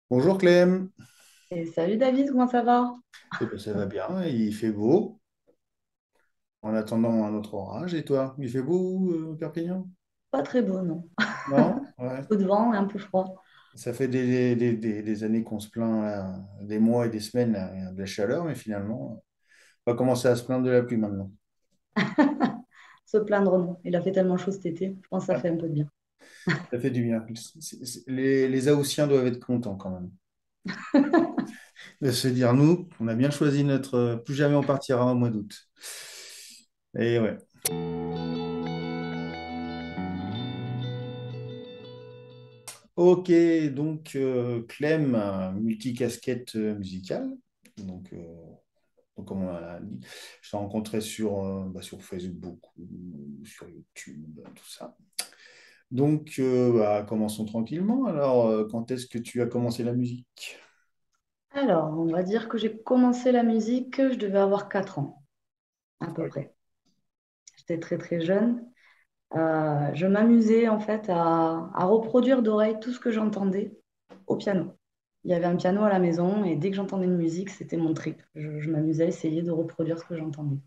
Bonjour Clem. Et salut David, comment ça va? Eh ben, ça va bien, il fait beau en attendant un autre orage. Et toi, il fait beau, Perpignan? Pas très beau, non. Non? Ouais. Peu de vent et un peu froid. Ça fait des années qu'on se plaint, là, des mois et des semaines là, de la chaleur, mais finalement, on va commencer à se plaindre de la pluie maintenant. Se plaindre, non. Il a fait tellement chaud cet été. Je pense que ça Ouais, fait un peu de bien. ça fait du bien. Les Haussiens doivent être contents quand même de se dire, nous, on a bien choisi notre plus jamais on partira au mois d'août. Et ouais. Ok, donc Clem, multicasquette musicale. Donc, comme on l'a dit, je t'ai rencontré sur Facebook ou sur YouTube, tout ça. Donc, commençons tranquillement. Alors, quand est-ce que tu as commencé la musique? Alors, on va dire que j'ai commencé la musique, je devais avoir 4 ans, à peu Oui. près. J'étais très très jeune. Je m'amusais en fait à reproduire d'oreille tout ce que j'entendais au piano. Il y avait un piano à la maison et dès que j'entendais une musique, c'était mon trip. Je m'amusais à essayer de reproduire ce que j'entendais.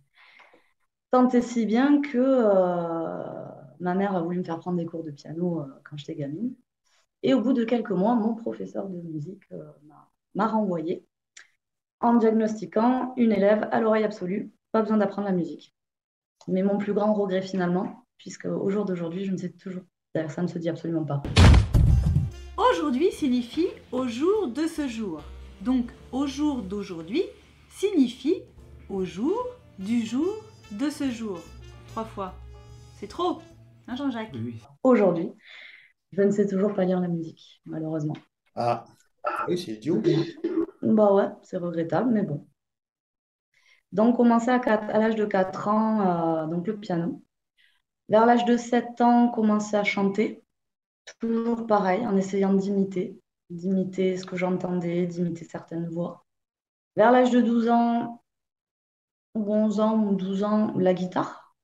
Tant et si bien que ma mère a voulu me faire prendre des cours de piano quand j'étais gamine. Et au bout de quelques mois, mon professeur de musique m'a renvoyée en diagnostiquant une élève à l'oreille absolue, pas besoin d'apprendre la musique. Mais mon plus grand regret finalement, puisque au jour d'aujourd'hui, je ne sais toujours, d'ailleurs ça ne se dit absolument pas. Aujourd'hui signifie au jour de ce jour. Donc au jour d'aujourd'hui signifie au jour du jour de ce jour. 3 fois. C'est trop, hein Jean-Jacques? Oui. Aujourd'hui, je ne sais toujours pas lire la musique, malheureusement. Ah, oui, c'est idiot. Bah ouais, c'est regrettable, mais bon. Donc, commencer à l'âge de 4 ans, donc le piano. Vers l'âge de 7 ans, commencer à chanter. Toujours pareil, en essayant d'imiter ce que j'entendais, d'imiter certaines voix. Vers l'âge de 12 ans, ou 11 ans, ou 12 ans, la guitare.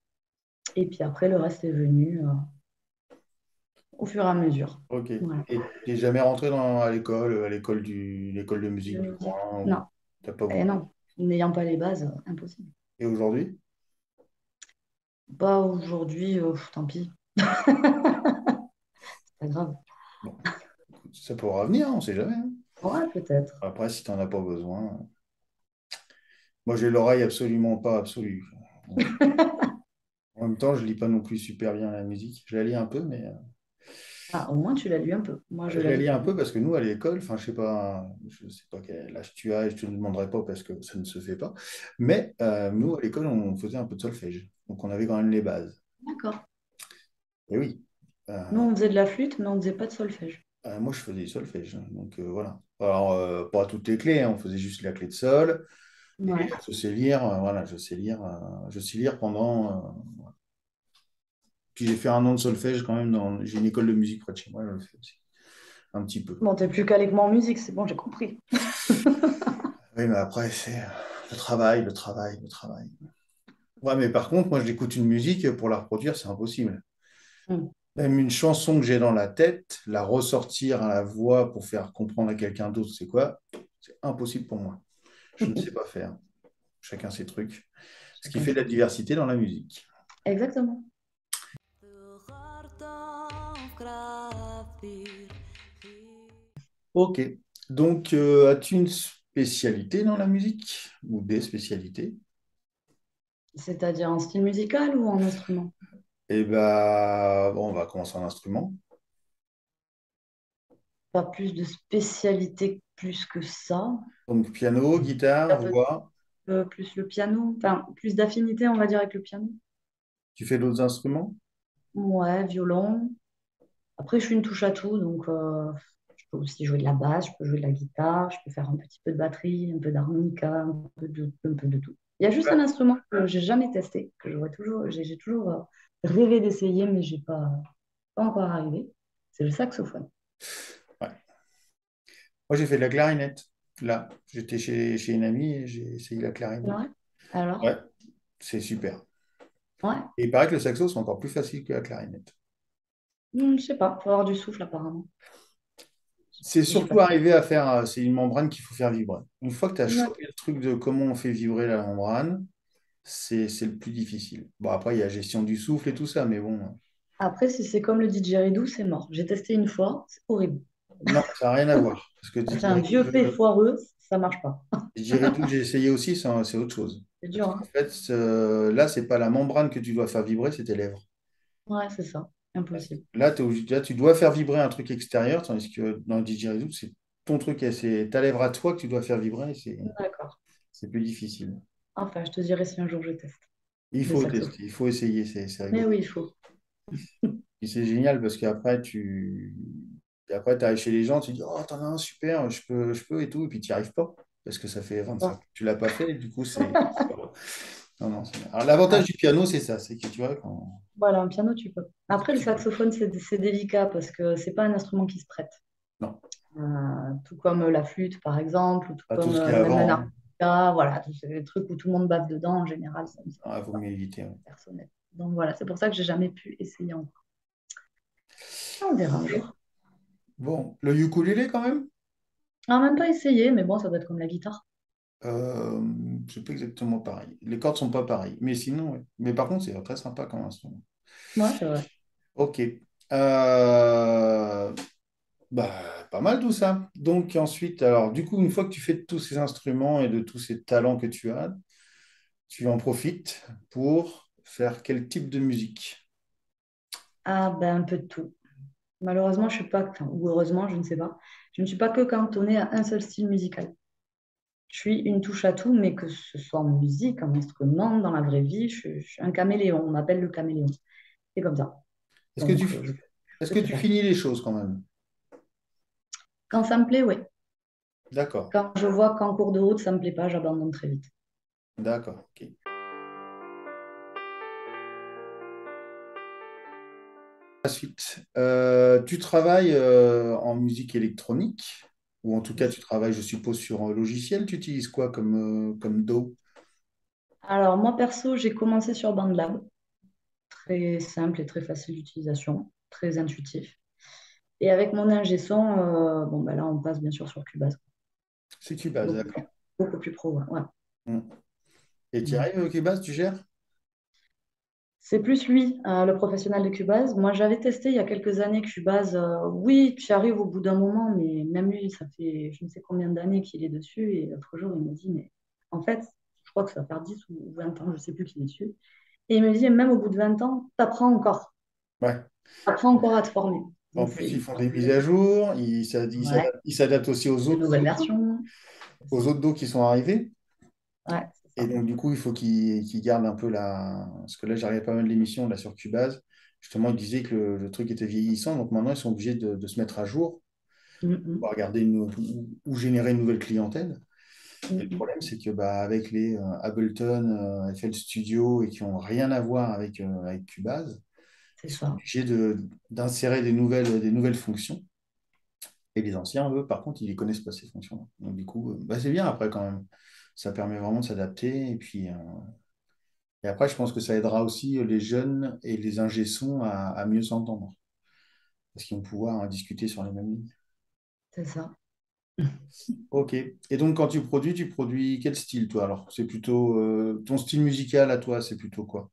Et puis après, le reste est venu au fur et à mesure. Ok. Voilà. Et t'es jamais rentré à l'école l'école de De musique du musique. coin ou Non, t'as pas et voulu. non. N'ayant pas les bases, impossible. Et aujourd'hui? Bah aujourd'hui, tant pis, c'est pas grave. Bon, écoute, ça pourra venir, hein, on sait jamais, hein. Ouais, peut-être. Après, si t'en as pas besoin. Moi, j'ai l'oreille absolument pas absolue. Donc, en même temps, je lis pas non plus super bien la musique. Je la lis un peu, mais Ah, au moins, tu l'as lu un peu. Moi, je je la la lis lis pas. un peu parce que nous, à l'école, enfin, je sais pas quel âge tu as et je te le demanderai pas parce que ça ne se fait pas. Mais nous, à l'école, on faisait un peu de solfège. Donc, on avait quand même les bases. D'accord. Et oui, Nous, euh, on faisait de la flûte, mais on faisait pas de solfège. moi, je faisais du solfège. Donc, voilà. Alors, pas toutes les clés, hein, on faisait juste la clé de sol. Et Ouais. je sais lire, voilà, je sais lire pendant. Puis j'ai fait un an de solfège quand même j'ai une école de musique près de chez moi, je le fais aussi. Un petit peu. Bon, t'es plus calé que moi en musique, c'est bon, j'ai compris. Oui, mais après, c'est le travail, le travail, le travail. Ouais, mais par contre, moi, j'écoute une musique, pour la reproduire, c'est impossible. Hmm. Même une chanson que j'ai dans la tête, la ressortir à la voix pour faire comprendre à quelqu'un d'autre, c'est quoi? C'est impossible pour moi. Je ne sais pas faire. Chacun ses trucs. Ce qui Chacun fait de la ses trucs. diversité dans la musique. Exactement. Ok. Donc, as-tu une spécialité dans la musique ou des spécialités? C'est-à-dire en style musical ou en instrument? Eh ben, bon, on va commencer en instrument. Pas plus de spécialité plus que ça. Donc, piano, Un guitare, peu voix. plus le piano, enfin, plus d'affinité, on va dire, avec le piano. Tu fais d'autres instruments? Ouais, violon. Après, je suis une touche à tout, donc je peux aussi jouer de la basse, je peux jouer de la guitare, je peux faire un petit peu de batterie, un peu d'harmonica, un peu de tout. Il y a juste un Ouais. instrument que j'ai jamais testé, que j'ai toujours rêvé d'essayer, mais j'ai pas encore arrivé. C'est le saxophone. Ouais. Moi, j'ai fait de la clarinette. Là, j'étais chez une amie et j'ai essayé la clarinette. Ouais. Alors, Ouais, c'est super. ouais. Et il paraît que le saxo, c'est encore plus facile que la clarinette. Je sais pas, faut avoir du souffle apparemment. c'est Je sais pas surtout si... arriver à faire, c'est une membrane qu'il faut faire vibrer. Une fois que tu as Ouais. chopé le truc de comment on fait vibrer la membrane, c'est le plus difficile. Bon, après, il y a gestion du souffle et tout ça, mais bon, Après, si c'est comme le didgeridoo, c'est mort. J'ai testé une fois, c'est horrible. non, ça n'a rien à voir. Parce que C'est un vieux fait foireux, ça marche pas. didgeridoo, j'ai essayé aussi, c'est autre chose. C'est Parce dur, qu'en hein? fait, là, c'est pas la membrane que tu dois faire vibrer, c'est tes lèvres. Ouais, c'est ça. Impossible. Là, là, tu dois faire vibrer un truc extérieur, tandis que dans le didgeridoo, c'est ton truc, c'est ta lèvre à toi que tu dois faire vibrer, et D'accord. c'est plus difficile. Enfin, je te dirai si un jour je teste Il le faut saxophone. tester, il faut essayer, c'est Mais rigolo. oui, il faut. Et c'est génial parce qu'après, et après, tu arrives chez les gens, tu dis, oh, t'en as un super, je peux et tout, et puis tu n'y arrives pas parce que ça fait 25 ans Ah, que tu l'as pas fait, et du coup, non, non, alors, l'avantage ah, du piano, c'est ça, c'est que tu vois, voilà, un piano, tu peux. Après, le tu peux. saxophone, c'est délicat parce que c'est pas un instrument qui se prête. Non, Tout comme la flûte, par exemple, ou tout pas tout comme ce qu'il y a même un avant, hein. harmonica, voilà, tous ces trucs où tout le monde bave dedans, en général, ça me semble Ah, vaut pas mieux éviter, ouais. personnel. Donc voilà, c'est pour ça que j'ai jamais pu essayer encore. On verra un jour. Bon, le ukulélé quand même, Ah, même pas essayé, mais bon, ça doit être comme la guitare. euh, c'est pas exactement pareil. Les cordes sont pas pareilles, mais sinon, ouais. Mais par contre, c'est très sympa comme instrument. Ouais, c'est vrai. Ok. Euh, Bah, pas mal tout ça. Donc ensuite, alors du coup, une fois que tu fais de tous ces instruments et de tous ces talents que tu as, tu en profites pour faire quel type de musique? Ah, ben un peu de tout. Malheureusement, je suis pas, enfin, ou heureusement, je ne sais pas, je ne suis pas que cantonnée à un seul style musical. Je suis une touche à tout, mais que ce soit en musique, en instrument, dans la vraie vie, je suis un caméléon. On m'appelle le caméléon. C'est comme ça. Est-ce que Donc, tu, je est-ce peux que tout tu faire. finis les choses quand même? Quand ça me plaît, oui. D'accord, Quand je vois qu'en cours de route, ça me plaît pas, j'abandonne très vite. d'accord, ok. Ensuite, tu travailles en musique électronique, ou en tout cas, tu travailles, je suppose, sur un logiciel. Tu utilises quoi comme DAW? Alors, moi, perso, j'ai commencé sur BandLab. Très simple et très facile d'utilisation, très intuitif. Et avec mon ingé son, bon, ben là, on passe bien sûr sur Cubase. C'est Cubase, d'accord. Beaucoup plus pro. Ouais. Ouais. Hmm. Et tu y Voilà. arrives, Cubase, tu gères? C'est plus lui, le professionnel de Cubase. Moi, j'avais testé il y a quelques années Cubase. Oui, tu y arrives au bout d'un moment, mais même lui, ça fait je ne sais combien d'années qu'il est dessus. Et l'autre jour, il me dit, mais en fait, je crois que ça va faire 10 ou 20 ans, je ne sais plus qu'il est dessus. Et il me dit, même au bout de 20 ans, tu apprends encore. Ouais. Tu apprends encore à te former. En Donc, plus, c'est ils font hyper des mises à plaisant. jour, Ouais, ils s'adaptent aussi des nouvelles versions. C'est aux ça. autres dos qui sont arrivés. Ouais, c'est Et ça. donc, du coup, il faut qu'ils gardent un peu la. Parce que là, j'arrivais pas mal d'émissions là, sur Cubase. Justement, ils disaient que le truc était vieillissant. Donc maintenant, ils sont obligés de se mettre à jour Mm, pour regarder ou générer une nouvelle clientèle. mm, Et le mm. problème, c'est que bah, avec les Ableton, FL Studio et qui n'ont rien à voir avec Cubase, C'est ils sont ça. obligés d'insérer des nouvelles fonctions. Et les anciens, eux, par contre, ils ne connaissent pas ces fonctions-là. Donc, du coup, bah, c'est bien après quand même. Ça permet vraiment de s'adapter. Et après, je pense que ça aidera aussi les jeunes et les ingé-sons à mieux s'entendre. Parce qu'ils vont pouvoir discuter sur les mêmes lignes. C'est ça. Ok. Et donc, quand tu produis quel style, toi? Alors, c'est plutôt ton style musical à toi, c'est plutôt quoi?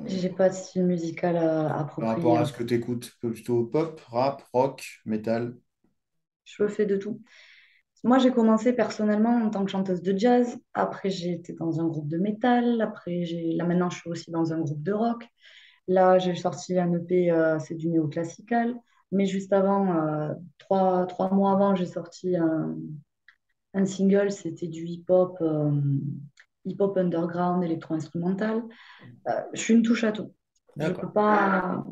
J'ai pas de style musical Par rapport approprié à en ce que fait. tu écoutes, plutôt pop, rap, rock, métal. Je fais de tout. Moi, j'ai commencé personnellement en tant que chanteuse de jazz. Après, j'ai été dans un groupe de métal. Après, là maintenant, je suis aussi dans un groupe de rock. Là, j'ai sorti un EP, c'est du néoclassical. Mais juste avant, trois mois avant, j'ai sorti un single, c'était du hip-hop, hip-hop underground, électro-instrumental. Je suis une touche à tout. Je peux D'accord. pas.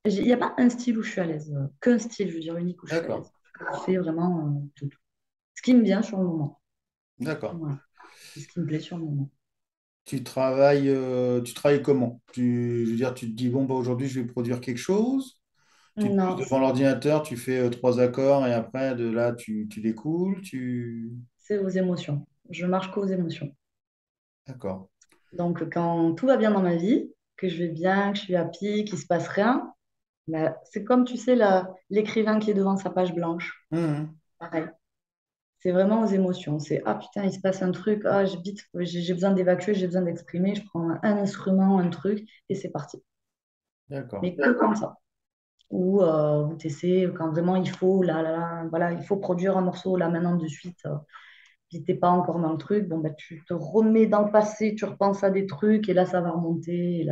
Il n'y a pas un style où je suis à l'aise, qu'un style, je veux dire, unique où je suis à D'accord. l'aise. Je fais vraiment tout. Ce qui me vient sur le moment. D'accord. Voilà. C'est ce qui me plaît sur le moment. Tu travailles comment? Je veux dire, tu te dis, bon, bah, aujourd'hui, je vais produire quelque chose. Tu te poses Non, devant l'ordinateur, tu fais trois accords et après, de là, tu découles. c'est aux émotions. Je marche qu'aux émotions. D'accord. Donc, quand tout va bien dans ma vie, que je vais bien, que je suis happy, qu'il ne se passe rien, Bah, c'est comme, tu sais, l'écrivain qui est devant sa page blanche. Mhm. Pareil. C'est vraiment aux émotions. C'est, ah putain, il se passe un truc, ah, j'ai besoin d'évacuer, j'ai besoin d'exprimer, je prends un instrument, un truc, et c'est parti. D'accord. Mais que comme ça. Ou tu essaies, quand vraiment il faut, voilà, il faut produire un morceau là maintenant de suite, puis t'es pas encore dans le truc, bon, bah, tu te remets dans le passé, tu repenses à des trucs, et là, ça va remonter.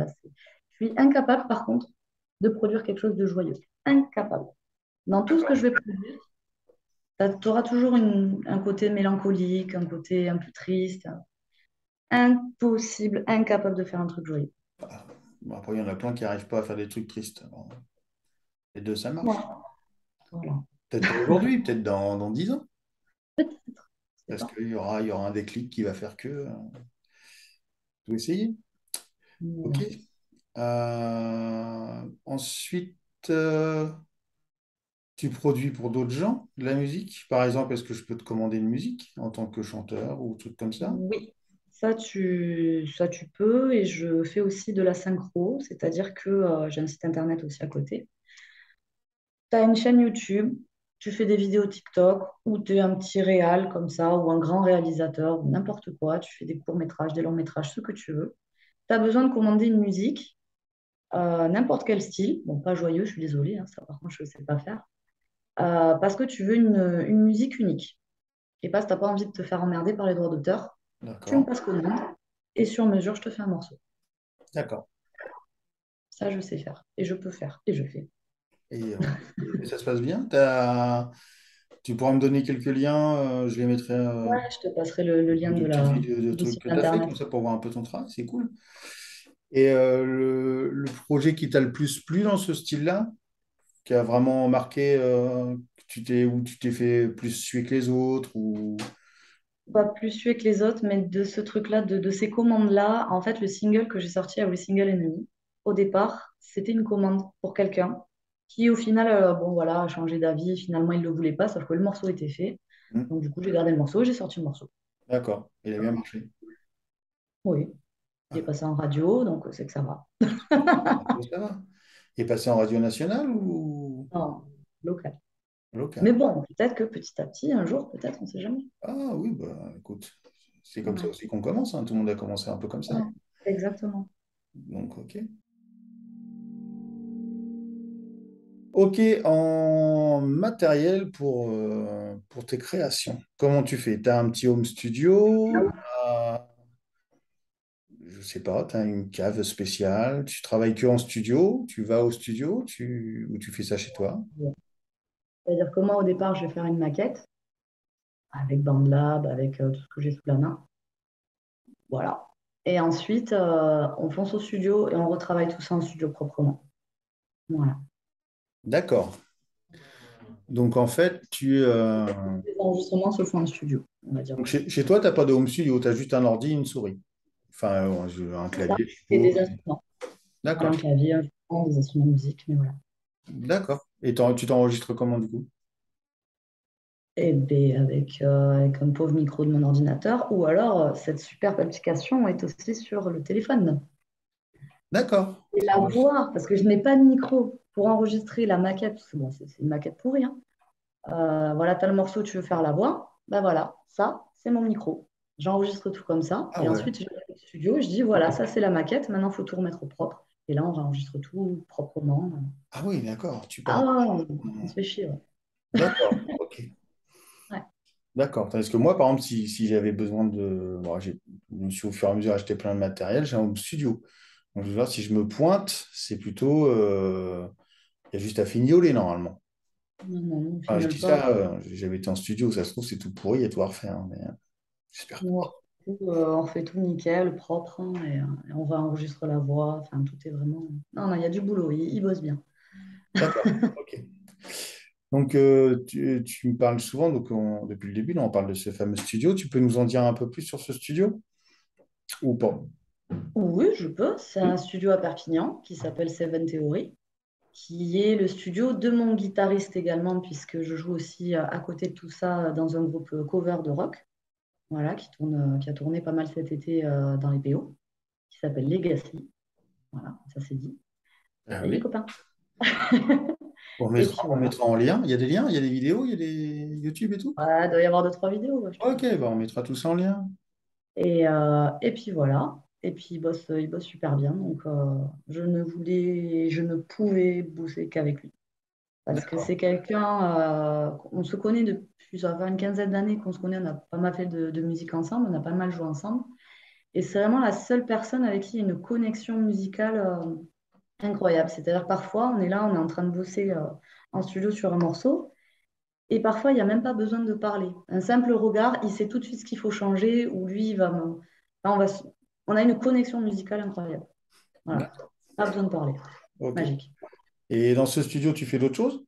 Je suis incapable, par contre, de produire quelque chose de joyeux. Incapable. Dans tout ce que je vais produire, tu auras toujours un côté mélancolique, un côté un peu triste. Impossible, incapable de faire un truc joyeux. Bon, après, il y en a plein qui n'arrivent pas à faire des trucs tristes. Alors, les deux, ça marche. Voilà. Voilà. Peut-être pas aujourd'hui, peut-être dans 10 ans. Peut-être, je sais Parce pas. qu'il y aura un déclic qui va faire que tout essayer. Ok. Voilà. Ensuite, euh, tu produis pour d'autres gens de la musique? Par exemple, est-ce que je peux te commander une musique en tant que chanteur ou truc comme ça? Oui, ça tu peux. Et je fais aussi de la synchro, c'est-à-dire que j'ai un site internet aussi à côté. Tu as une chaîne YouTube, tu fais des vidéos TikTok, ou tu es un petit réal comme ça, ou un grand réalisateur, ou n'importe quoi. Tu fais des courts-métrages, des longs-métrages, ce que tu veux. Tu as besoin de commander une musique, n'importe quel style. Bon, pas joyeux, je suis désolée, hein, ça par contre, je ne sais pas faire. Parce que tu veux une musique unique. Et pas si tu n'as pas envie de te faire emmerder par les droits d'auteur, tu me D'accord. passes commande et sur mesure, je te fais un morceau. D'accord. Ça, je sais faire. Et je peux faire. Et je fais. Et ça se passe bien? Tu pourras me donner quelques liens, je les mettrai Ouais, je te passerai le lien de petites vidéos de du trucs site que tu as fait, internet. comme ça pour voir un peu ton travail, c'est cool. Et le projet qui t'a le plus plu dans ce style-là, qui a vraiment marqué, où tu t'es fait plus suer que les autres, ou... Pas plus sué que les autres, mais de ce truc-là, de ces commandes-là, en fait, le single que j'ai sorti, Every Single Enemy, au départ, c'était une commande pour quelqu'un qui, au final, bon, voilà, a changé d'avis. Finalement, il ne le voulait pas, sauf que le morceau était fait. Hmm, Donc, du coup, j'ai gardé le morceau, j'ai sorti le morceau. d'accord, il a bien marché. Oui, il est Ah, passé en radio, donc c'est que ça va. ça va. Il est passé en radio nationale ou Non, local. Mais local? bon, peut-être que petit à petit, un jour, peut-être, on ne sait jamais. Ah oui, bah écoute, c'est comme ça Ouais. aussi qu'on commence, hein. Tout le monde a commencé un peu comme ça. Ouais, exactement. Donc, ok. Ok, en matériel pour tes créations, comment tu fais? Tu as un petit home studio, je sais pas, tu as une cave spéciale, tu travailles que en studio, tu vas au studio, ou tu fais ça chez toi? C'est-à-dire que moi, au départ, je vais faire une maquette avec BandLab, avec tout ce que j'ai sous la main. Voilà. Et ensuite, on fonce au studio et on retravaille tout ça en studio proprement. Voilà. D'accord. Donc en fait, Les enregistrements se font en studio, on va dire. donc, chez toi, tu n'as pas de home studio, tu as juste un ordi et une souris. Enfin, un C'est ça. clavier, je Et suppose. des instruments. D'accord. Un clavier, un instrument, des instruments de musique, mais voilà. D'accord. Et tu t'enregistres comment du coup? Et bien, avec un pauvre micro de mon ordinateur, ou alors cette superbe application est aussi sur le téléphone. D'accord. Et la voix, parce que je n'ai pas de micro pour enregistrer la maquette, parce que bon, c'est une maquette pourrie, hein. Voilà, tu as le morceau, tu veux faire la voix, ben voilà, ça, c'est mon micro. J'enregistre tout comme ça, Ah et ouais. ensuite, je vais au studio, je dis, voilà, ça, c'est la maquette, maintenant, il faut tout remettre au propre. Et là, on enregistre tout proprement. Ah oui, d'accord. Tu Ah pars. ouais, on se fait chier, ouais. D'accord. Ok. Ouais. D'accord. Parce que moi, par exemple, si j'avais besoin de. Bon, je me suis au fur et à mesure acheté plein de matériel, j'ai un home studio. Donc, je veux voir, si je me pointe, c'est plutôt. Il y a juste à fignoler normalement. Non, non, on ne Enfin, je fignole dis pas. ça, j'avais été en studio, ça se trouve, c'est tout pourri, il y a tout à refaire, hein, mais j'espère Nous, pas. on fait tout nickel, propre, hein, et on va enregistrer la voix. Enfin, tout est vraiment. Non, non, il y a du boulot, il bosse bien. D'accord. Ok. Donc, tu me parles souvent, donc depuis le début, là, on parle de ce fameux studio. Tu peux nous en dire un peu plus sur ce studio ou pas? Oui, je peux. C'est un studio à Perpignan qui s'appelle Seven Theory, qui est le studio de mon guitariste également, puisque je joue aussi à côté de tout ça dans un groupe cover de rock, voilà, qui a tourné pas mal cet été dans les PO, qui s'appelle Legacy. Voilà, ça c'est dit. Ah Ça y est, oui. copain. On Et mettra, puis on voilà. mettra en lien. Il y a des liens, il y a des vidéos, il y a des YouTube et tout. Ouais, il doit y avoir deux, trois vidéos, ouais, je te Ok, dis. bah on mettra tout ça en lien. Et puis voilà. Et puis il bosse super bien. Donc je ne pouvais bosser qu'avec lui. Parce que D'accord. c'est quelqu'un, on se connaît depuis, ça va faire une quinzaine d'années qu'on se connaît, on a pas mal fait de musique ensemble, on a pas mal joué ensemble. Et c'est vraiment la seule personne avec qui il y a une connexion musicale incroyable. C'est-à-dire que parfois, on est là, on est en train de bosser en studio sur un morceau, et parfois, il n'y a même pas besoin de parler. Un simple regard, il sait tout de suite ce qu'il faut changer, ou lui, il va me... Enfin, on a une connexion musicale incroyable. Voilà, D'accord. pas besoin de parler. Ok. Magique. Et dans ce studio, tu fais d'autres choses?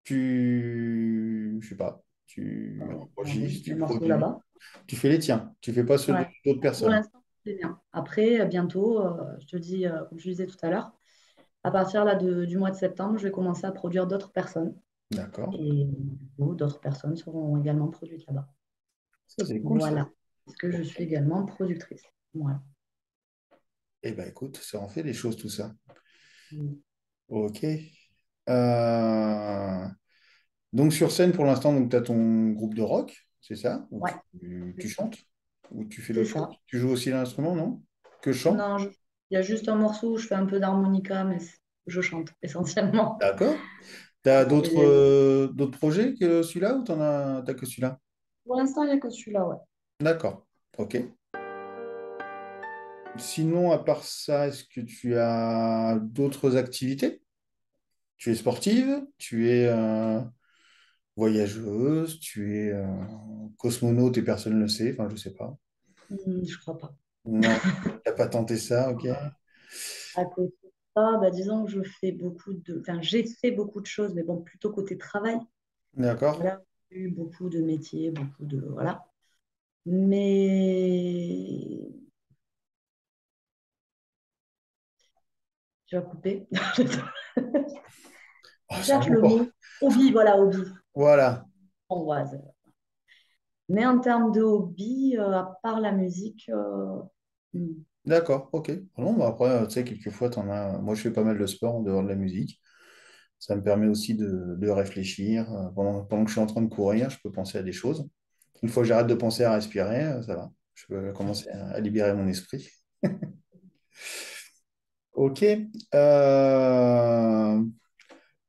Je sais pas, tu enregistres, J'enregistre mes tu morceaux produis, là-bas. tu fais les tiens, tu fais pas ceux Ouais. d'autres Pour personnes. l'instant, c'est bien. Après, bientôt, je te dis, comme je disais tout à l'heure, à partir là, du mois de septembre, je vais commencer à produire d'autres personnes. D'accord. Et du coup, d'autres personnes seront également produites là-bas. Ça, c'est cool, ça. Voilà. Parce que je suis également productrice. Voilà. Eh ben, écoute, ça en fait des choses, tout ça. Mm. Ok. Euh, Donc, sur scène, pour l'instant, tu as ton groupe de rock, c'est ça? Ou Ouais, tu c'est ça. chantes? Ou tu fais C'est d'autres choses? ça. Tu joues aussi l'instrument, non? Que chant? Non, il y a juste un morceau où je fais un peu d'harmonica, mais je chante essentiellement. D'accord. Tu as d'autres Et d'autres projets que celui-là ou t'as que celui-là? pour l'instant, il n'y a que celui-là, ouais. D'accord. Ok. Sinon, à part ça, est-ce que tu as d'autres activités? Tu es sportive, tu es voyageuse, tu es cosmonaute et personne ne le sait, enfin, je sais pas. Je crois pas. Non, t'as pas tenté ça, ok. À côté de ça, bah, disons que je fais beaucoup de... Enfin, j'ai fait beaucoup de choses, mais bon, plutôt côté travail. D'accord. Voilà, j'ai eu beaucoup de métiers, beaucoup de... Voilà. Mais... Tu vas couper. Oh, Je c'est un cherche bon le port. mot. Hobby, voilà, hobby. Voilà. Hongroise. Mais en termes de hobby, à part la musique, hmm, D'accord, ok. Non, bah après, tu sais, quelquefois, t'en as... Moi, je fais pas mal de sport en dehors de la musique. Ça me permet aussi de réfléchir. Pendant que je suis en train de courir, je peux penser à des choses. Une fois que j'arrête de penser à respirer, ça va. Je peux commencer à libérer mon esprit. Ok.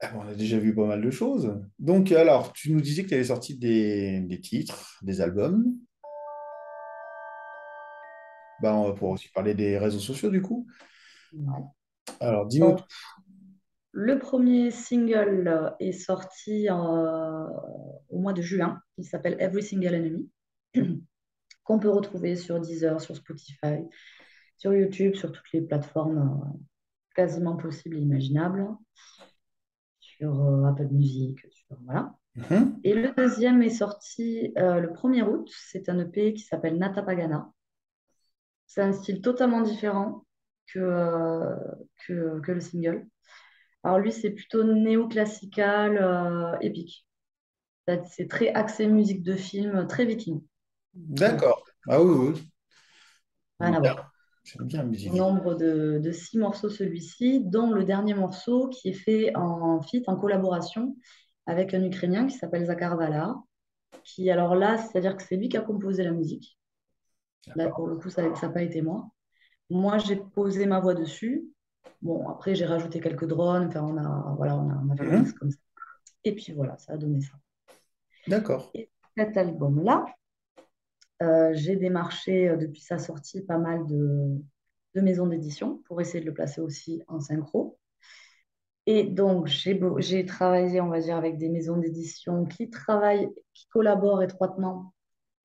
Ah bon, on a déjà vu pas mal de choses. Donc, alors, tu nous disais que tu avais sorti des titres, des albums. Bah, on va pouvoir aussi parler des réseaux sociaux, du coup. ouais. Alors, dis-moi tout. Donc, le premier single est sorti au mois de juin. Il s'appelle Every Single Enemy, qu'on peut retrouver sur Deezer, sur Spotify, sur YouTube, sur toutes les plateformes quasiment possibles et imaginables, sur Apple Music, voilà. Mhm. Et le deuxième est sorti le 1er août. C'est un EP qui s'appelle Nata Pagana. C'est un style totalement différent que, euh, que le single. Alors lui, c'est plutôt néoclassical, épique. C'est très axé musique de film, très viking, pour le coup. D'accord. Ah oui, oui. Rien Oui. à Bien. voir. J'aime bien la Au musique viking. nombre de 6 morceaux celui-ci, dont le dernier morceau qui est fait en feat, en collaboration avec un Ukrainien qui s'appelle Zakhar Vala, qui alors là, c'est-à-dire que c'est lui qui a composé la musique. Là, D'accord. pour le coup, ça n'a pas été moi. Moi, j'ai posé ma voix dessus. Bon, après, j'ai rajouté quelques drones. Enfin, on a fait le mix Mhm. comme ça. Et puis voilà, ça a donné ça. D'accord. Et cet album-là, j'ai démarché depuis sa sortie pas mal de maisons d'édition pour essayer de le placer aussi en synchro. Et donc, j'ai travaillé, on va dire, avec des maisons d'édition qui travaillent, qui collaborent étroitement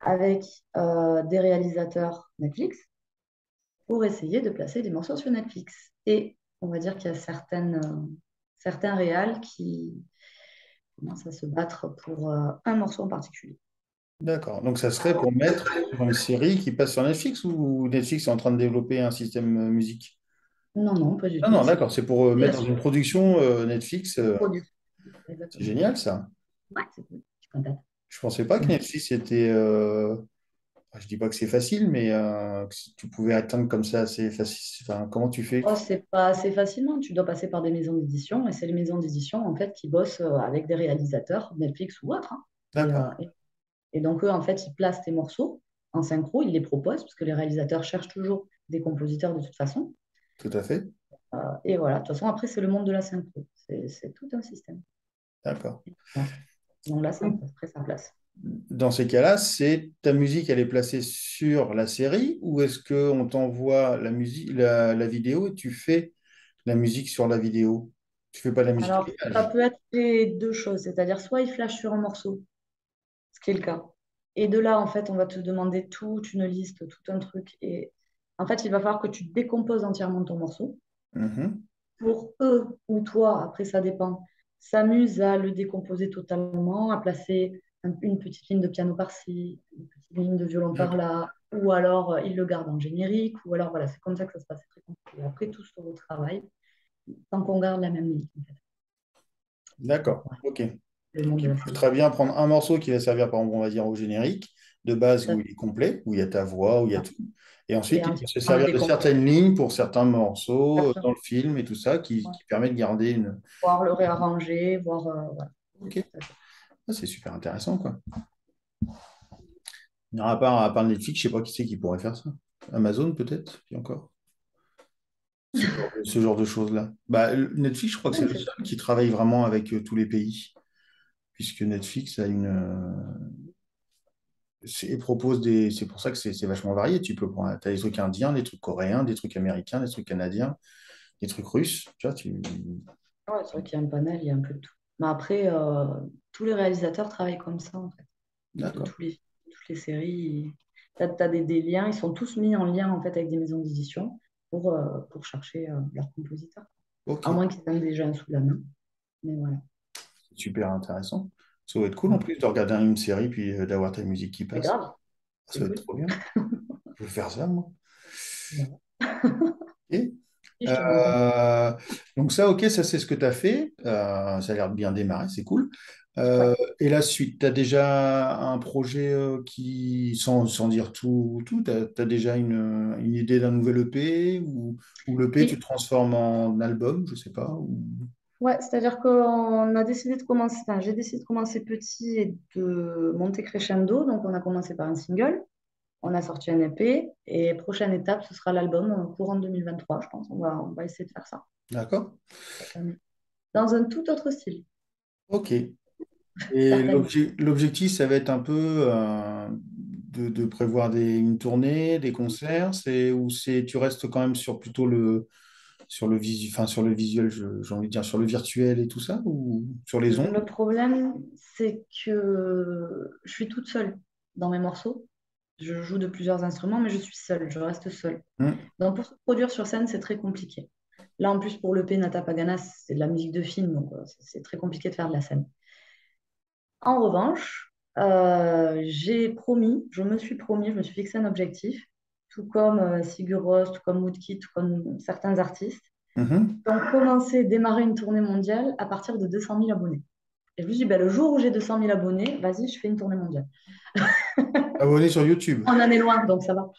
avec des réalisateurs Netflix pour essayer de placer des morceaux sur Netflix. Et on va dire qu'il y a certains réals qui commencent à se battre pour un morceau en particulier. D'accord. Donc, ça serait pour mettre sur une série qui passe sur Netflix ou Netflix est en train de développer un système musique? Non, non, pas du Non, tout. non, C'est d'accord. C'est pour la mettre dans une production Netflix. production. C'est Exactement. génial, ça. Ouais, c'est cool. Je suis contente. Je pensais pas que Netflix était. je dis pas que c'est facile, mais que si tu pouvais atteindre comme ça assez facile. Enfin, comment tu fais? Oh, c'est pas assez facilement. Tu dois passer par des maisons d'édition et c'est les maisons d'édition en fait qui bossent avec des réalisateurs, Netflix ou autres, hein. Et, D'accord, et donc eux en fait ils placent tes morceaux en synchro, ils les proposent parce que les réalisateurs cherchent toujours des compositeurs de toute façon. tout à fait. Et voilà, de toute façon après c'est le monde de la synchro. C'est tout un système. D'accord. Voilà. Donc là ça prend très sa place. Dans ces cas-là, c'est ta musique, elle est placée sur la série ou est-ce qu'on t'envoie la musique, la vidéo et tu fais la musique sur la vidéo? Tu fais pas de la musique Alors ça triage. peut être les deux choses, c'est-à-dire soit ils flashent sur un morceau, ce qui est le cas. Et de là, en fait, on va te demander toute une liste, tout un truc. Et en fait, il va falloir que tu décomposes entièrement ton morceau. Mhm. Pour eux ou toi, après ça dépend, s'amusent à le décomposer totalement, à placer une petite ligne de piano par-ci, une petite ligne de violon D'accord. par-là, ou alors ils le gardent en générique, ou alors voilà, c'est comme ça que ça se passe. C'est très compliqué. Après, tout se retravaille tant qu'on garde la même ligne. En fait. Donc, D'accord. ouais, Ok. le monde de Tu la peux série. très bien prendre un morceau qui va servir, par exemple, on va dire, au générique, de base Tout à où fait. il est complet, où il y a ta voix, où il y a tout. Et Et ensuite, il peut se entièrement le servir de décomposer. certaines lignes pour certains morceaux dans Exactement. le film et tout ça qui permet de garder une. Voir le réarranger, voir. Voilà. Ok. Tout à fait. Ah, c'est super intéressant, quoi. À part Netflix, je sais pas qui c'est qui pourrait faire ça. Amazon, peut-être, puis encore. Ce genre de choses-là. Bah, Netflix, je crois que c'est Ouais, le c'est seul qui travaille vraiment avec tous les pays, puisque Netflix a propose des. C'est pour ça que c'est vachement varié. Tu peux prendre, t'as des trucs indiens, des trucs coréens, des trucs américains, des trucs canadiens, des trucs russes. Tu vois, ouais, c'est vrai qu'il y a un panel, il y a un peu de tout. Mais après, tous les réalisateurs travaillent comme ça, en fait. De D'accord. toutes les séries. Tu as, des liens, ils sont tous mis en lien, en fait, avec des maisons d'édition pour chercher leurs compositeurs. Ok. À moins qu'ils aient déjà un sous la main. Mais voilà. C'est super intéressant. Ça va être cool en Ouais. plus de regarder une série puis d'avoir ta musique qui C'est passe. grave, Ça c'est va être cool. trop bien. Je vais faire ça, moi. Voilà. Ok. Et je te montrerai. Euh, donc ça, ok, ça c'est ce que tu as fait. Ça a l'air de bien démarrer, c'est cool. Ouais. Et la suite, tu as déjà un projet sans dire tout, tu as déjà une idée d'un nouvel EP ou l'EP tu le Oui, transformes en album, je sais pas. ouais, c'est-à-dire qu'on a décidé de commencer, enfin, j'ai décidé de commencer petit et de monter crescendo. Donc, on a commencé par un single. On a sorti un EP et prochaine étape, ce sera l'album courant 2023, je pense. On va essayer de faire ça D'accord? cette année. Dans un tout autre style, Ok. Et certainement. l'objectif, ça va être un peu de prévoir une tournée, des concerts, tu restes quand même sur plutôt sur le visuel, j'ai envie de dire, sur le virtuel et tout ça, ou sur les ondes? Le problème, c'est que je suis toute seule dans mes morceaux. Je joue de plusieurs instruments, mais je suis seule, je reste seule. Hmm. Donc, pour se produire sur scène, c'est très compliqué. Là, en plus, pour le l'EP Nata Pagana, c'est de la musique de film, donc c'est très compliqué de faire de la scène. En revanche, je me suis promis, je me suis fixé un objectif, tout comme Sigur Rós, tout comme Woodkid, tout comme certains artistes, Mhm. donc commencer, démarrer une tournée mondiale à partir de 200 000 abonnés. Et je me suis dit, ben, le jour où j'ai 200 000 abonnés, vas-y, je fais une tournée mondiale. Abonné sur YouTube. On en est loin, donc ça va.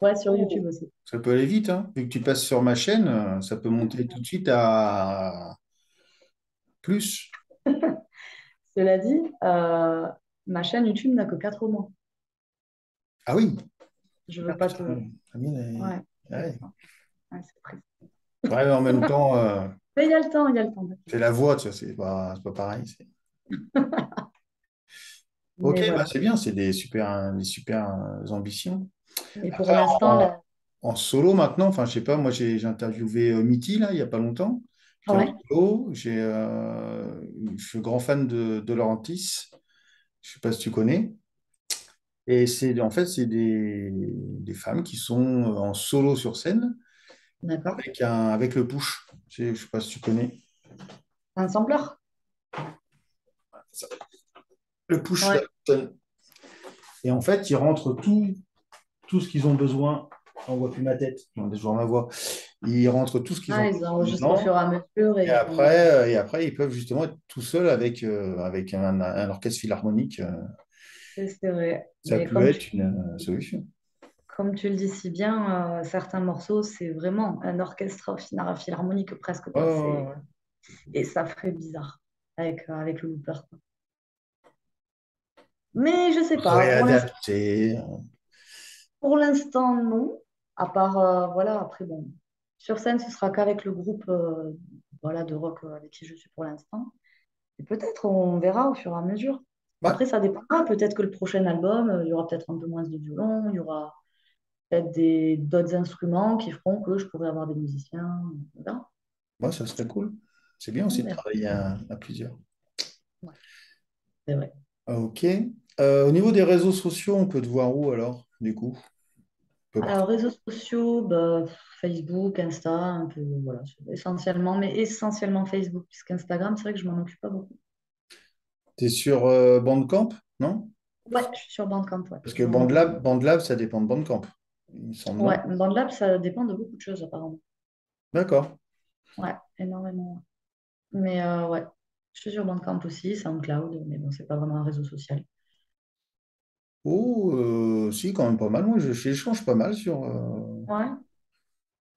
Ouais, sur Oh. YouTube aussi. Ça peut aller vite, hein. Vu que tu passes sur ma chaîne, ça peut monter tout de suite à plus. Cela dit, ma chaîne YouTube n'a que 4 mois. Ah oui. Je Ah, veux pas te. putain. Ah, bien, Ouais, c'est ouais. ça. Ouais, c'est triste. Ouais, mais en même temps, Mais il y a le temps, il y a le temps. c'est la voix, tu vois, c'est pas pareil. Ok, Mais bah voilà. c'est bien, c'est des super ambitions. Et pour Après, l'instant, en, là. en solo maintenant, enfin, je sais pas, moi j'ai interviewé Mitty là, il n'y a pas longtemps, qui est en Ouais, solo. Je suis grand fan de Laurentis, je sais pas si tu connais. Et en fait, c'est des femmes qui sont en solo sur scène d'accord. avec le push. Je sais pas si tu connais. Un sampleur? Le push, là. Ouais. Et en fait, ils rentrent tout ce qu'ils ont besoin. On voit plus ma tête, je vois ma voix. Ils rentrent tout ce qu'ils ont Ah, ils besoin enregistrent au fur dedans. et à mesure et Et ils font. après, et après, ils peuvent justement être tout seuls avec un orchestre philharmonique. C'est vrai. Ça Mais peut être une solution. comme tu le dis si bien, certains morceaux, c'est vraiment un orchestre philharmonique presque, Ouais, quoi. ouais, ouais. Et ça ferait bizarre avec le looper, quoi. Mais je sais pas, Réadapter. pour l'instant, non. À part, voilà, après, bon, sur scène, ce sera qu'avec le groupe voilà, de rock avec qui je suis pour l'instant. Et peut-être, on verra au fur et à mesure. Ouais, Après, ça dépendra. Peut-être que le prochain album, il y aura peut-être un peu moins de violon, il y aura peut-être d'autres instruments qui feront que je pourrai avoir des musiciens. On verra. ouais, ça serait cool. C'est bien On aussi de verra. travailler à plusieurs. Ouais, c'est vrai. Ah, ok. Au niveau des réseaux sociaux, on peut te voir où alors, du coup? Un peu partout. Alors, réseaux sociaux, bah, Facebook, Insta, un peu, voilà, essentiellement, mais essentiellement Facebook, puisqu'Instagram, c'est vrai que je m'en occupe pas beaucoup. T'es sur Bandcamp, non? Ouais, je suis sur Bandcamp, ouais. Parce que Donc, BandLab, ça dépend de Bandcamp. Il me semble, ouais, non? BandLab, ça dépend de beaucoup de choses, apparemment. D'accord. Ouais, énormément. Ouais. Mais ouais, je suis sur Bandcamp aussi, SoundCloud, mais bon, c'est pas vraiment un réseau social. Oh, si, quand même pas mal. Moi, j'échange pas mal sur. Ouais.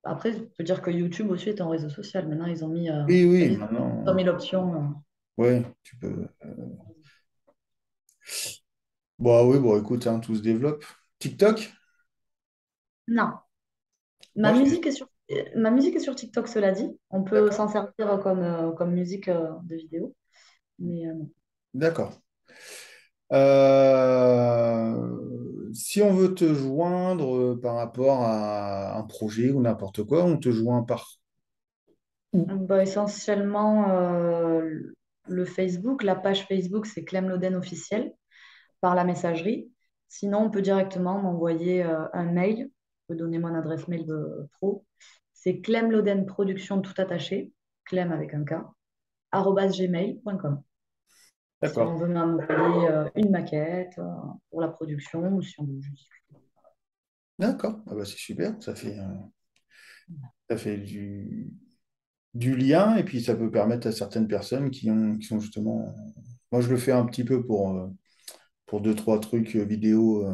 Après, je peux dire que YouTube aussi est un réseau social. Maintenant, Oui, oui, ils ont maintenant. mis l'option. Ouais, tu peux. Bah oui, bon, écoute, hein, tout se développe. TikTok? Non, Moi, ma musique est sur TikTok, cela dit. On peut d'accord. s'en servir comme musique de vidéo. Mais non. D'accord. Si on veut te joindre par rapport à un projet ou n'importe quoi, on te joint par où? Bah, essentiellement, le Facebook, la page Facebook, c'est Clem Loden officiel par la messagerie. Sinon, on peut directement m'envoyer un mail. Je peux donner mon adresse mail pro. C'est Clem Production tout attaché, Clem avec un K, @gmail.com. Si D'accord. on veut m'envoyer une maquette pour la production ou si on veut juste discuter. D'accord. Ah bah, c'est super. Ça fait du lien et puis ça peut permettre à certaines personnes qui sont justement. Moi, je le fais un petit peu pour deux, trois trucs vidéo.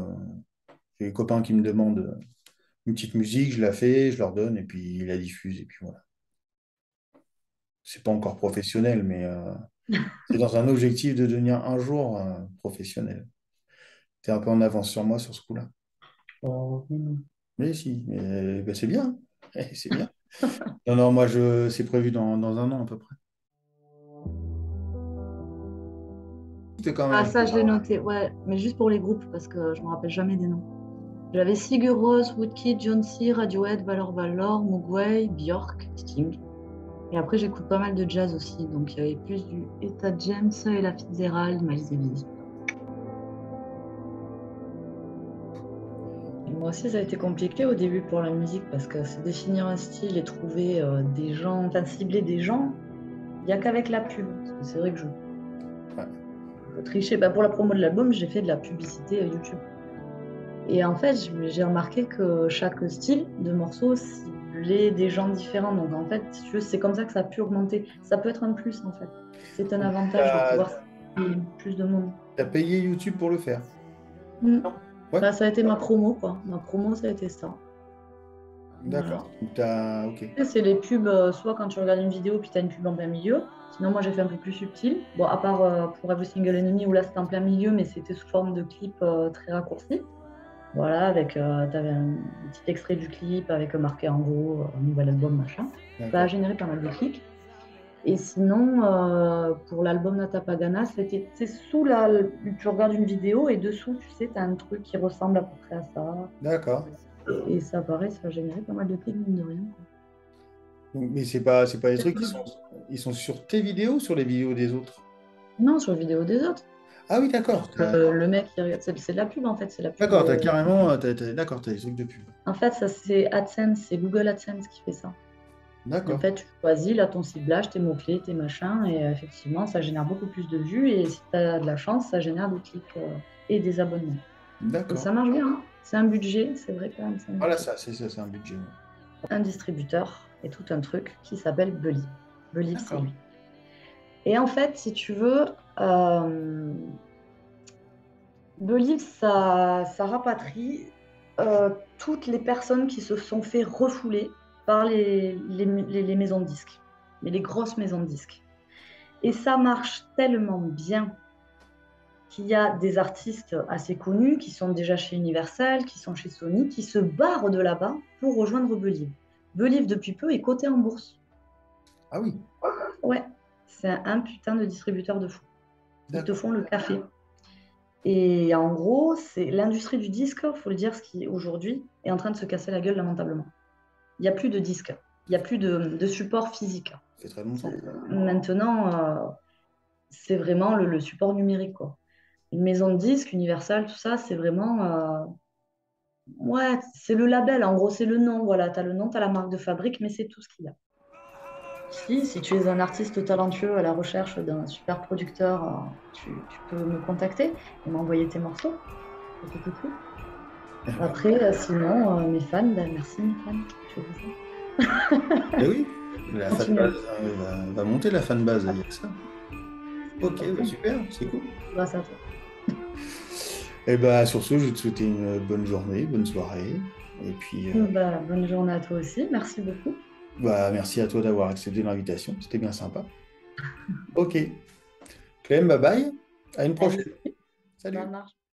J'ai des copains qui me demandent une petite musique, je la fais, je leur donne et puis ils la diffusent et puis voilà. C'est pas encore professionnel, mais c'est dans un objectif de devenir un jour professionnel. Tu es un peu en avance sur moi sur ce coup-là. Oh, mais non. Mais si, mais, ben, c'est bien. C'est bien. Non, non, c'est prévu dans un an à peu près. C'était quand Ah, même. ça, je l'ai noté, ouais, mais juste pour les groupes parce que je me rappelle jamais des noms. J'avais Sigur Rós, Woodkid, Jonesy, Radiohead, Valor Valor, Mugwai, Björk, Sting. Et après, j'écoute pas mal de jazz aussi. Donc, il y avait plus du Etta James, Ella Fitzgerald, Miles Davis. Et moi aussi, ça a été compliqué au début pour la musique parce que se définir un style et trouver des gens, enfin cibler des gens, il n'y a qu'avec la pub. Parce que c'est vrai que je Ouais. peux tricher. Bah, pour la promo de l'album, j'ai fait de la publicité YouTube. Et en fait, j'ai remarqué que chaque style de morceau ciblait des gens différents. Donc en fait, si tu veux, c'est comme ça que ça a pu augmenter. Ça peut être un plus en fait. C'est un avantage de T'as, pouvoir cibler plus de monde. t'as payé YouTube pour le faire. Mm. Ouais, Bah, ça a été ma promo, quoi. Ma promo, ça a été ça. Voilà. d'accord. Ok. Et c'est les pubs, soit quand tu regardes une vidéo puis tu as une pub en plein milieu. Sinon, moi, j'ai fait un peu plus subtil. Bon, à part pour Every Single Enemy, où là, c'était en plein milieu, mais c'était sous forme de clip très raccourci. Voilà, t'avais un petit extrait du clip avec marqué en gros un nouvel album, machin. Ça a D'accord. généré pas mal de clics. Et sinon, pour l'album Nata Pagana, c'est tu regardes une vidéo et dessous, tu sais, tu as un truc qui ressemble à peu près à ça. D'accord. Et ça apparaît, ça a généré pas mal de clics, mine de rien, quoi. Mais c'est pas des trucs ils sont sur tes vidéos ou sur les vidéos des autres? Non, sur les vidéos des autres. Ah oui, d'accord. Le mec, c'est de la pub en fait, c'est la pub. D'accord, t'as carrément. D'accord, t'as des trucs de pub. En fait, ça c'est AdSense, c'est Google AdSense qui fait ça. En D'accord. fait, tu choisis là ton ciblage, tes mots-clés, tes machins, et effectivement, ça génère beaucoup plus de vues. Et si tu as de la chance, ça génère des clics et des abonnements. Et D'accord. ça marche bien, hein. C'est un budget, c'est vrai quand même, c'est un Voilà, budget. c'est un budget. Un distributeur et tout un truc qui s'appelle Bully. Bully, c'est D'accord. lui. Et en fait, si tu veux, Believe, ça rapatrie toutes les personnes qui se sont fait refouler par les maisons de disques, mais les grosses maisons de disques. Et ça marche tellement bien qu'il y a des artistes assez connus qui sont déjà chez Universal, qui sont chez Sony, qui se barrent de là-bas pour rejoindre Believe. Believe, depuis peu, est coté en bourse. Ah oui, Ouais, c'est un putain de distributeur de fou. Ils te d'accord. font le café. Et en gros, c'est l'industrie du disque, il faut le dire, ce qui aujourd'hui est en train de se casser la gueule lamentablement. Il n'y a plus de disque, il n'y a plus de support physique. Ça fait très longtemps. Maintenant, c'est vraiment le support numérique, quoi. Une maison de disques, Universal, tout ça, c'est vraiment... ouais, c'est le label, en gros, c'est le nom. Voilà, tu as le nom, tu as la marque de fabrique, mais c'est tout ce qu'il y a. Si tu es un artiste talentueux à la recherche d'un super producteur, tu peux me contacter et m'envoyer tes morceaux. C'est tout cool. Après, sinon, mes fans, ben, merci mes fans, je vous aime. Eh oui, la Continue. fanbase va monter, la fanbase, il y a que ça. Ok, bah super, c'est cool. Grâce à toi. Et bah sur ce, je vais te souhaiter une bonne journée, bonne soirée. Et puis, Bah, bonne journée à toi aussi, merci beaucoup. bah, merci à toi d'avoir accepté l'invitation, c'était bien sympa. Ok. Clem, bye bye, à une Allez, prochaine. ça Salut. marche.